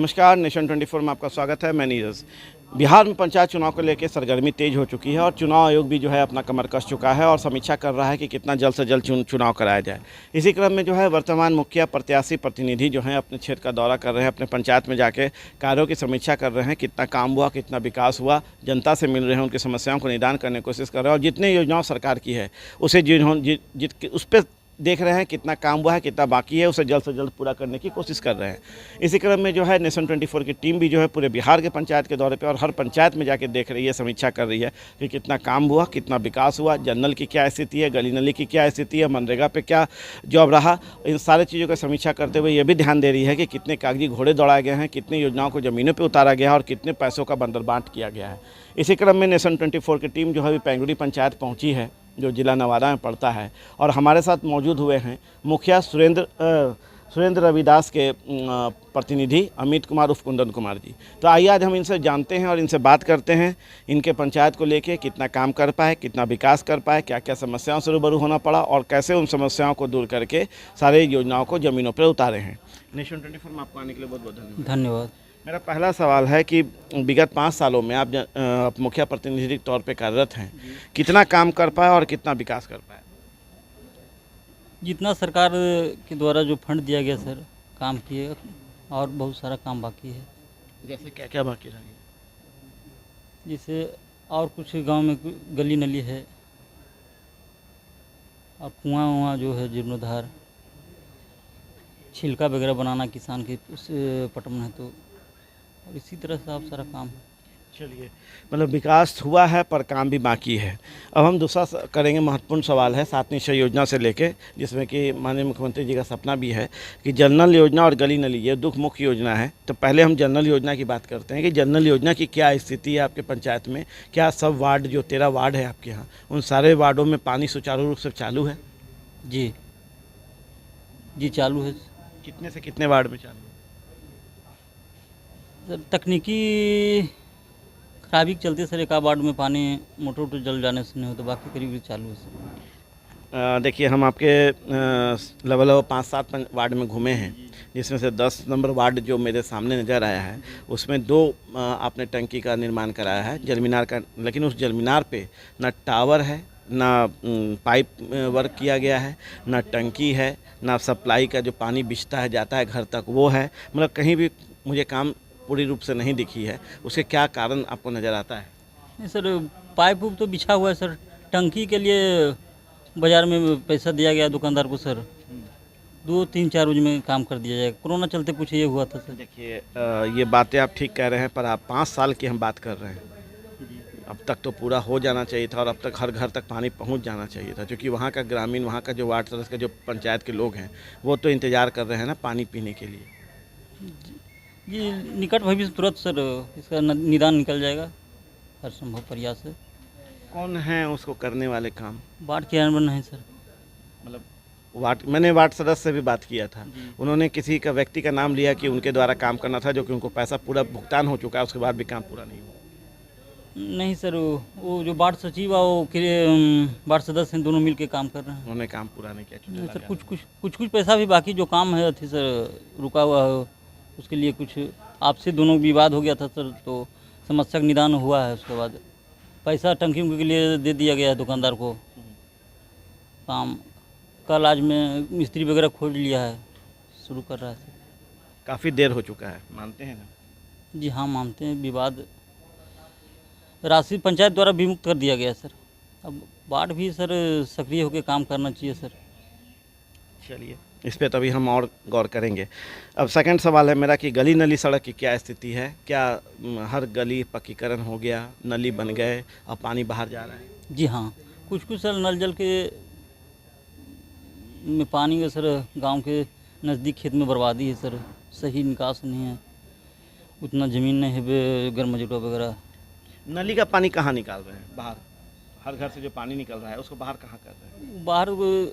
नमस्कार, नेशन 24 में आपका स्वागत है। मैं नीरज। बिहार में पंचायत चुनाव को लेकर सरगर्मी तेज हो चुकी है और चुनाव आयोग भी जो है अपना कमर कस चुका है और समीक्षा कर रहा है कि कितना जल्द से जल्द चुनाव कराया जाए। इसी क्रम में जो है वर्तमान मुखिया प्रत्याशी प्रतिनिधि जो हैं अपने क्षेत्र का दौरा कर रहे हैं, अपने पंचायत में जाके कार्यों की समीक्षा कर रहे हैं, कितना काम हुआ, कितना विकास हुआ, जनता से मिल रहे हैं, उनकी समस्याओं को निदान करने की कोशिश कर रहे हैं और जितनी योजनाओं सरकार की है उसे उस पर देख रहे हैं कितना काम हुआ है, कितना बाकी है, उसे जल्द से जल्द पूरा करने की कोशिश कर रहे हैं। इसी क्रम में जो है नेशन 24 की टीम भी जो है पूरे बिहार के पंचायत के दौरे पे और हर पंचायत में जाके देख रही है, समीक्षा कर रही है कि कितना काम हुआ, कितना विकास हुआ, जनरल की क्या स्थिति है, गली नली की क्या स्थिति है, मनरेगा पे क्या जॉब रहा। इन सारी चीज़ों की समीक्षा करते हुए ये भी ध्यान दे रही है कि कितने कागजी घोड़े दौड़ाए गए हैं, कितनी योजनाओं को ज़मीनों पर उतारा गया है और कितने पैसों का बंदरबांट किया गया है। इसी क्रम में नेशन 24 की टीम जो है अभी पेंगुड़ी पंचायत पहुँची है, जो जिला नवादा में पड़ता है, और हमारे साथ मौजूद हुए हैं मुखिया सुरेंद्र रविदास के प्रतिनिधि अमित कुमार उर्फ कुंदन कुमार जी। तो आइए आज हम इनसे जानते हैं और इनसे बात करते हैं इनके पंचायत को लेके, कितना काम कर पाए, कितना विकास कर पाए, क्या क्या समस्याओं से रूबरू होना पड़ा और कैसे उन समस्याओं को दूर करके सारे योजनाओं को ज़मीनों पर उतारे हैं। नेशन 24 में आपको आने के लिए बहुत बहुत धन्यवाद। मेरा पहला सवाल है कि विगत 5 सालों में आप मुखिया प्रतिनिधि के तौर पे कार्यरत हैं, कितना काम कर पाए और कितना विकास कर पाए? जितना सरकार के द्वारा जो फंड दिया गया सर, काम किए और बहुत सारा काम बाकी है। जैसे क्या क्या बाकी रह गया? जैसे और कुछ गांव में गली नली है और कुआं वुआं जो है जीर्णोद्धार, छिलका वगैरह बनाना किसान के उस पटवन है, तो और इसी तरह से आप सारा काम है। चलिए, मतलब विकास हुआ है पर काम भी बाकी है। अब हम दूसरा करेंगे, महत्वपूर्ण सवाल है 7 निश्चय योजना से लेके, जिसमें कि माननीय मुख्यमंत्री जी का सपना भी है कि जनरल योजना और गली नली ये दुख मुख्य योजना है। तो पहले हम जनरल योजना की बात करते हैं कि जनरल योजना की क्या स्थिति है आपके पंचायत में। क्या सब वार्ड, जो 13 वार्ड है आपके यहाँ, उन सारे वार्डों में पानी सुचारू रूप से चालू है? जी जी चालू है। कितने से कितने वार्ड में चालू है? सर तकनीकी खराबी के चलते सर एक वार्ड में पानी मोटर वोटर जल जाने से नहीं हो, तो बाकी करीब चालू है सर। देखिए, हम आपके लगभग 5-7 वार्ड में घूमे हैं, जिसमें से 10 नंबर वार्ड जो मेरे सामने नज़र आया है उसमें 2 आपने टंकी का निर्माण कराया है, जलमीनार का। लेकिन उस जलमीनार पे ना टावर है, ना पाइप वर्क किया गया है, ना टंकी है, ना सप्लाई का जो पानी बिछता है जाता है घर तक वो है। मतलब कहीं भी मुझे काम पूरी रूप से नहीं दिखी है। उसके क्या कारण आपको नज़र आता है? नहीं सर, पाइप उप तो बिछा हुआ है सर। टंकी के लिए बाज़ार में पैसा दिया गया दुकानदार को सर, 2-3-4 रोज में काम कर दिया जाएगा। कोरोना चलते कुछ ये हुआ था सर। देखिए, ये बातें आप ठीक कह रहे हैं, पर आप 5 साल की हम बात कर रहे हैं। अब तक तो पूरा हो जाना चाहिए था और अब तक हर घर तक पानी पहुंच जाना चाहिए था, क्योंकि वहाँ का ग्रामीण, वहाँ का जो वार्ड सदस्य के जो पंचायत के लोग हैं वो तो इंतज़ार कर रहे हैं ना पानी पीने के लिए। जी निकट भविष्य तुरंत सर इसका निदान निकल जाएगा हर संभव प्रयास से। कौन है उसको करने वाले काम? वार्ड चेयरमैन है सर। मतलब मैंने वार्ड सदस्य से भी बात किया था, उन्होंने किसी का व्यक्ति का नाम लिया कि उनके द्वारा काम करना था, जो कि उनको पैसा पूरा भुगतान हो चुका है, उसके बाद भी काम पूरा नहीं हुआ। नहीं सर, वो जो वार्ड सचिव है वो वार्ड सदस्य हैं, दोनों मिलकर काम कर रहे हैं। उन्होंने काम पूरा नहीं किया? नहीं सर, कुछ पैसा भी बाकी जो काम है अथी सर रुका हुआ है, उसके लिए कुछ आपसे दोनों विवाद हो गया था सर, तो समस्या का निदान हुआ है। उसके बाद पैसा टंकी के लिए दे दिया गया है दुकानदार को। काम कल आज में मिस्त्री वगैरह खोज लिया है, शुरू कर रहा है सर। काफ़ी देर हो चुका है, मानते हैं ना? जी हाँ मानते हैं। विवाद राशि पंचायत द्वारा विमुक्त कर दिया गया सर। अब वार्ड भी सर सक्रिय होकर काम करना चाहिए सर। चलिए, इस पे तभी हम और गौर करेंगे। अब सेकंड सवाल है मेरा कि गली नली सड़क की क्या स्थिति है? क्या हर गली पक्कीकरण हो गया, नली बन गए और पानी बाहर जा रहा है? जी हाँ, कुछ सर नल जल के में पानी का सर गांव के नज़दीक खेत में बर्बादी है सर, सही निकास नहीं है, उतना ज़मीन नहीं है, गर्मजोटा वगैरह। नली का पानी कहाँ निकाल रहे हैं? बाहर? हर घर से जो पानी निकल रहा है उसको बाहर कहाँ कर रहे हैं? बाहर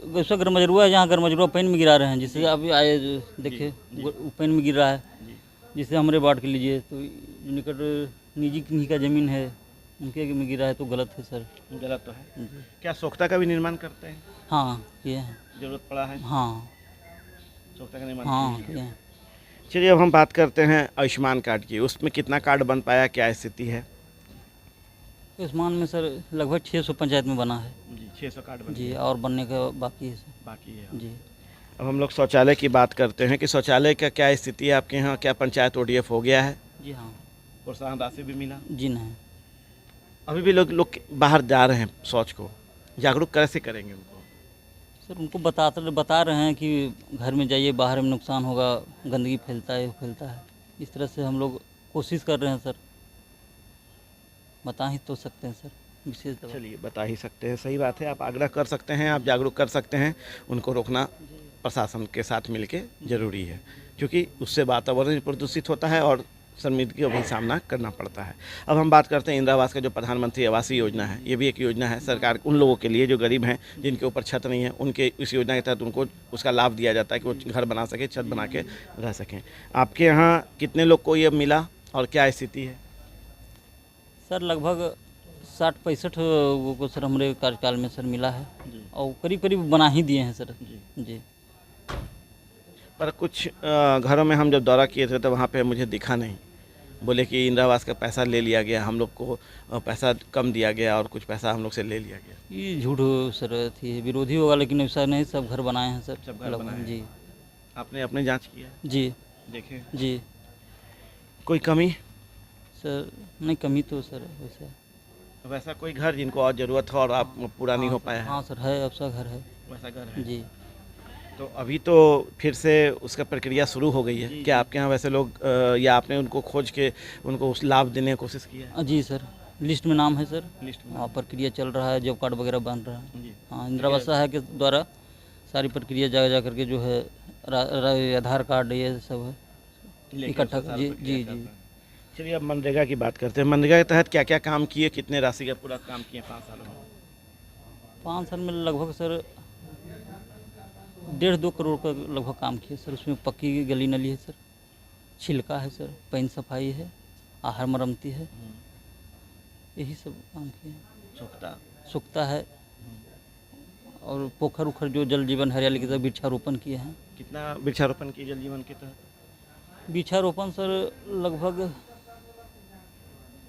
वैसा गर्मजरुआ है, जहाँ गर्मजरुआ पेन में गिरा रहे हैं, जिससे अभी आए देखिए पेन में गिर रहा है, जिससे हमारे वार्ड के लीजिए तो निकट निजी किन्हीं का ज़मीन है उनके में गिरा है, तो गलत है सर। गलत तो है। क्या सोख्ता का भी निर्माण करते हैं? हाँ किए हैं। जरूरत पड़ा है? हाँ सोख्ता का निर्माण हाँ किए हैं। चलिए अब हम बात करते हैं आयुष्मान कार्ड की। उसमें कितना कार्ड बन पाया, क्या स्थिति है? आयुष्मान में सर लगभग 600 पंचायत में बना है जी, 600 कार्ड जी, और बनने का बाकी है सर बाकी है। जी। अब हम लोग शौचालय की बात करते हैं कि शौचालय का क्या स्थिति है आपके यहाँ? क्या पंचायत ओडीएफ हो गया है? जी हाँ। प्रोत्साहन राशि भी मिला? जी नहीं। अभी भी लोग बाहर जा रहे हैं शौच को, जागरूक कैसे करेंगे उनको? सर उनको बता रहे हैं कि घर में जाइए, बाहर में नुकसान होगा, गंदगी फैलता है। इस तरह से हम लोग कोशिश कर रहे हैं सर। बता ही तो सकते हैं सर विशेष दवा। चलिए बता ही सकते हैं, सही बात है। आप आग्रह कर सकते हैं, आप जागरूक कर सकते हैं, उनको रोकना प्रशासन के साथ मिलके ज़रूरी है, क्योंकि उससे वातावरण प्रदूषित होता है और शर्मिंदगी का भी सामना करना पड़ता है। अब हम बात करते हैं इंदिरा आवास का, जो प्रधानमंत्री आवासीय योजना है, ये भी एक योजना है सरकार उन लोगों के लिए जो गरीब हैं, जिनके ऊपर छत नहीं है, उनके इस योजना के तहत उनको उसका लाभ दिया जाता है कि वो घर बना सके, छत बना के रह सकें। आपके यहाँ कितने लोग को ये मिला और क्या स्थिति है? सर लगभग 60-65 लोगों को सर हमारे कार्यकाल में सर मिला है और करीब करीब बना ही दिए हैं सर जी। पर कुछ घरों में हम जब दौरा किए थे तो वहाँ पे मुझे दिखा नहीं, बोले कि इंदिरा आवास का पैसा ले लिया गया, हम लोग को पैसा कम दिया गया और कुछ पैसा हम लोग से ले लिया गया। ये झूठ सर थी, विरोधी होगा, लेकिन ऐसा नहीं, सब घर बनाए हैं सर। सब घर बनाए हैं। जी। आपने अपने जांच किया? जी देखे जी कोई कमी? सर नहीं, कमी तो सर वैसा कोई घर जिनको और ज़रूरत हो और आप पूरा नहीं हो पाया है? हाँ सर है, अब सा घर है। वैसा घर है जी। तो अभी तो फिर से उसका प्रक्रिया शुरू हो गई है। क्या आपके यहाँ वैसे लोग या आपने उनको खोज के उनको उस लाभ देने की कोशिश की है? जी सर, लिस्ट में नाम है सर। लिस्ट में? हाँ, प्रक्रिया चल रहा है, जॉब कार्ड वगैरह बन रहा है। जी। हाँ, इंदिरा आवास सहायता के द्वारा सारी प्रक्रिया जा करके जो है आधार कार्ड ये सब है इकट्ठा। जी जी जी। चलिए अब मनरेगा की बात करते हैं। मनरेगा के तहत क्या क्या काम किए, कितने राशि का पूरा काम किए 5 सालों में? 5 साल में लगभग सर 1.5-2 करोड़ का लगभग काम किया सर। उसमें पक्की गली नली है सर, छिलका है सर, पैन सफाई है, आहार मरम्मती है, यही सब काम किए हैं। सुखता है और पोखर उखर जो जल जीवन हरियाली की तरह वृक्षारोपण किए हैं। कितना वृक्षारोपण किए जल जीवन के तहत? वृक्षारोपण सर लगभग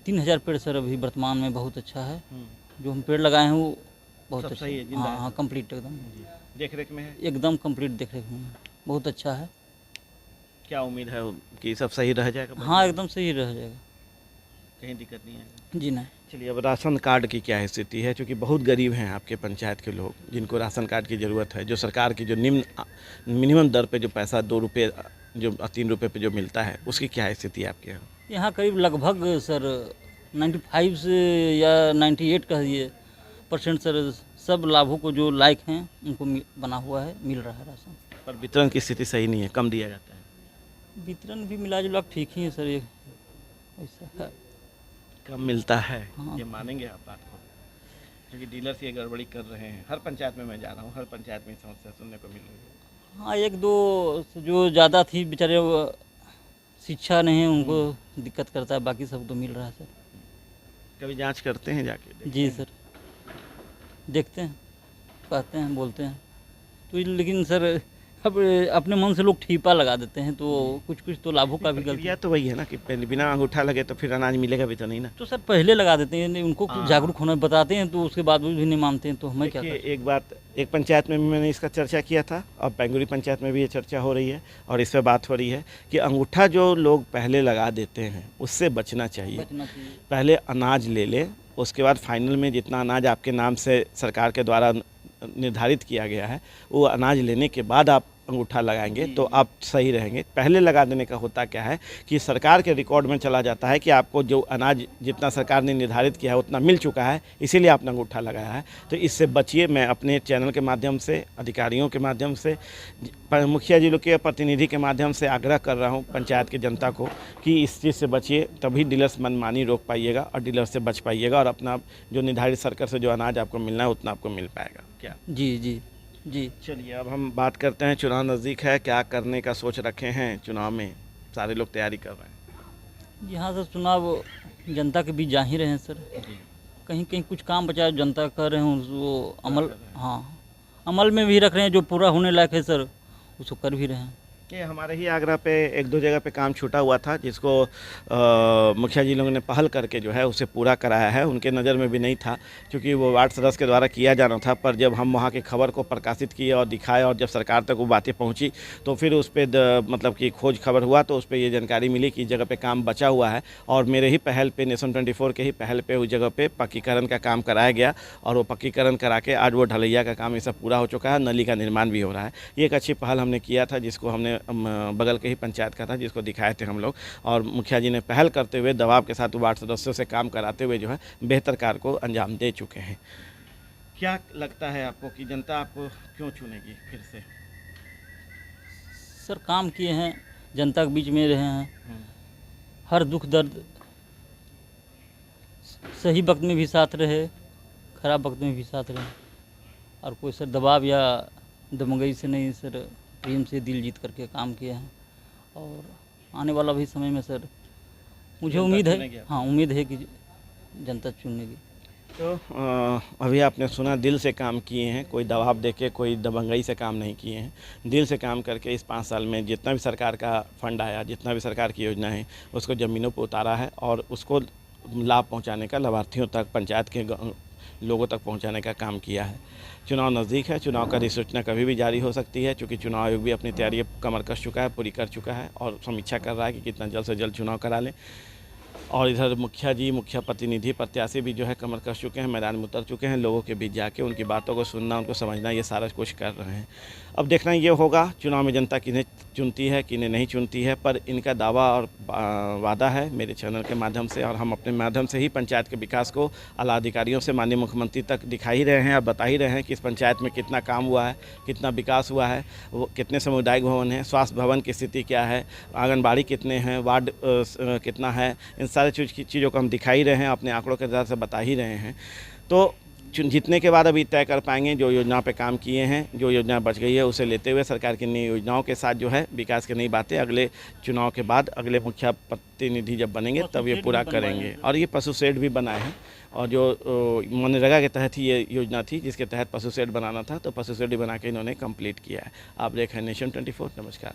3000 पेड़ सर अभी वर्तमान में। बहुत अच्छा है, जो हम पेड़ लगाए हैं वो बहुत सब अच्छा सही है, जिंदा हाँ है? हाँ, कंप्लीट एकदम देख रेख में है? एकदम कंप्लीट देख रेख में है, बहुत अच्छा है। क्या उम्मीद है कि सब सही रह जाएगा? हाँ एकदम सही रह जाएगा, कहीं दिक्कत नहीं है? जी नहीं। चलिए अब राशन कार्ड की क्या स्थिति है, क्योंकि बहुत गरीब हैं आपके पंचायत के लोग जिनको राशन कार्ड की ज़रूरत है। जो सरकार की जो मिनिमम दर पे जो पैसा 2 रुपये जो 3 रुपये पे जो मिलता है, उसकी क्या स्थिति है आपके यहाँ? यहाँ करीब लगभग सर 95 से या 98 कहिए % सर सब लाभों को जो लायक हैं उनको बना हुआ है, मिल रहा है राशन। पर वितरण की स्थिति सही नहीं है, कम दिया जाता है। वितरण भी मिला जुला ठीक ही है सर, ये ऐसा है, कम मिलता है। हाँ। ये मानेंगे आप बात को? क्योंकि डीलर्स ये गड़बड़ी कर रहे हैं। हर पंचायत में मैं जा रहा हूँ, हर पंचायत में समस्या सुनने को मिल रही है। हाँ 1-2 जो ज़्यादा थी बेचारे, शिक्षा नहीं है उनको दिक्कत करता है, बाकी सब तो मिल रहा है सर। कभी जांच करते हैं जाके? जी सर, देखते हैं, कहते हैं, बोलते हैं तो, लेकिन सर अब अपने मन से लोग ठीपा लगा देते हैं, तो कुछ कुछ तो लाभों का भी गलती। प्रक्रिया तो वही है ना कि पहले बिना अंगूठा लगे तो फिर अनाज मिलेगा भी तो नहीं ना। तो सर पहले लगा देते हैं, उनको जागरूक होना बताते हैं, तो उसके बाद भी नहीं मानते हैं, तो हमें क्या देखिए एक बात, एक पंचायत में भी मैंने इसका चर्चा किया था, अब पेंगुरी पंचायत में भी ये चर्चा हो रही है और इस पर बात हो रही है कि अंगूठा जो लोग पहले लगा देते हैं उससे बचना चाहिए। पहले अनाज ले ले, उसके बाद फाइनल में जितना अनाज आपके नाम से सरकार के द्वारा निर्धारित किया गया है वो अनाज लेने के बाद आप अंगूठा लगाएंगे तो आप सही रहेंगे। पहले लगा देने का होता क्या है कि सरकार के रिकॉर्ड में चला जाता है कि आपको जो अनाज जितना सरकार ने निर्धारित किया है उतना मिल चुका है, इसीलिए आपने अंगूठा लगाया है। तो इससे बचिए। मैं अपने चैनल के माध्यम से, अधिकारियों के माध्यम से, मुखिया जी लोग के प्रतिनिधि के माध्यम से आग्रह कर रहा हूँ पंचायत की जनता को कि इस चीज़ से बचिए, तभी डीलर्स मनमानी रोक पाइएगा और डीलर से बच पाइएगा और अपना जो निर्धारित सरकार से जो अनाज आपको मिलना है उतना आपको मिल पाएगा। क्या? जी जी जी। चलिए अब हम बात करते हैं, चुनाव नज़दीक है, क्या करने का सोच रखे हैं? चुनाव में सारे लोग तैयारी कर रहे हैं। यहाँ से चुनाव जनता के बीच जा ही रहे हैं सर, कहीं कहीं कुछ काम बचा जनता कर रहे हैं वो अमल, हाँ अमल में भी रख रहे हैं, जो पूरा होने लायक है सर उसको कर भी रहे हैं। कि हमारे ही आगरा पे एक दो जगह पे काम छूटा हुआ था, जिसको मुखिया जी लोगों ने पहल करके जो है उसे पूरा कराया है। उनके नज़र में भी नहीं था, क्योंकि वो वार्ड सदस्य के द्वारा किया जाना था, पर जब हम वहाँ की खबर को प्रकाशित किए और दिखाए और जब सरकार तक वो बातें पहुँची तो फिर उस पर मतलब कि खोज खबर हुआ, तो उस पर ये जानकारी मिली कि इस जगह पे काम बचा हुआ है। और मेरे ही पहल पे, नेशन 24 के ही पहल पे उस जगह पे पक्कीकरण का काम कराया गया, और वो पक्कीकरण करा के आज वो ढलैया का काम ये सब पूरा हो चुका है, नली का निर्माण भी हो रहा है। ये एक अच्छी पहल हमने किया था, जिसको हमने बगल के ही पंचायत का था, जिसको दिखाए थे हम लोग, और मुखिया जी ने पहल करते हुए दबाव के साथ वार्ड सदस्यों से काम कराते हुए जो है बेहतर कार्य को अंजाम दे चुके हैं। क्या लगता है आपको कि जनता आपको क्यों चुनेगी फिर से? सर काम किए हैं, जनता के बीच में रहे हैं, हर दुख दर्द सही वक्त में भी साथ रहे, खराब वक्त में भी साथ रहे, और कोई सर दबाव या दमगई से नहीं सर, प्रेम से दिल जीत करके काम किए हैं। और आने वाला भी समय में सर मुझे उम्मीद है, हाँ उम्मीद है कि जनता चुनेगी। तो अभी आपने सुना, दिल से काम किए हैं, कोई दबाव देके, कोई दबंगई से काम नहीं किए हैं। दिल से काम करके इस 5 साल में जितना भी सरकार का फंड आया, जितना भी सरकार की योजना है, उसको ज़मीनों पर उतारा है और उसको लाभ पहुंचाने का, लाभार्थियों तक, पंचायत के लोगों तक पहुंचाने का काम किया है। चुनाव नज़दीक है, चुनाव का अधिसूचना कभी भी जारी हो सकती है, क्योंकि चुनाव आयोग भी अपनी तैयारी कमर कस चुका है, पूरी कर चुका है और समीक्षा कर रहा है कि कितना जल्द से जल्द चुनाव करा लें। और इधर मुखिया जी, मुखिया प्रतिनिधि, प्रत्याशी भी जो है कमर कस चुके हैं, मैदान में उतर चुके हैं, लोगों के बीच जाके उनकी बातों को सुनना, उनको समझना, ये सारा कुछ कर रहे हैं। अब देखना ये होगा चुनाव में जनता किन्हें चुनती है, किन्हें नहीं चुनती है, पर इनका दावा और वादा है मेरे चैनल के माध्यम से, और हम अपने माध्यम से ही पंचायत के विकास को आला अधिकारियों से माननीय मुख्यमंत्री तक दिखा ही रहे हैं और बता ही रहे हैं कि इस पंचायत में कितना काम हुआ है, कितना विकास हुआ है, वो कितने सामुदायिक भवन हैं, स्वास्थ्य भवन की स्थिति क्या है, आंगनबाड़ी कितने हैं, वार्ड कितना है, इन सारे चीज़ों को हम दिखा ही रहे हैं, अपने आंकड़ों के आधार से बता ही रहे हैं। तो जीतने के बाद अभी तय कर पाएंगे जो योजना पे काम किए हैं, जो योजना बच गई है उसे लेते हुए सरकार की नई योजनाओं के साथ जो है विकास की नई बातें अगले चुनाव के बाद, अगले मुखिया प्रतिनिधि जब बनेंगे तब ये पूरा करेंगे। और ये पशु शेड भी बनाए हैं, और जो मनरेगा के तहत ही ये योजना थी, जिसके तहत पशु शेड बनाना था, तो पशु शेड भी बना के इन्होंने कंप्लीट किया है। आप देख रहे हैं नेशन 24। नमस्कार।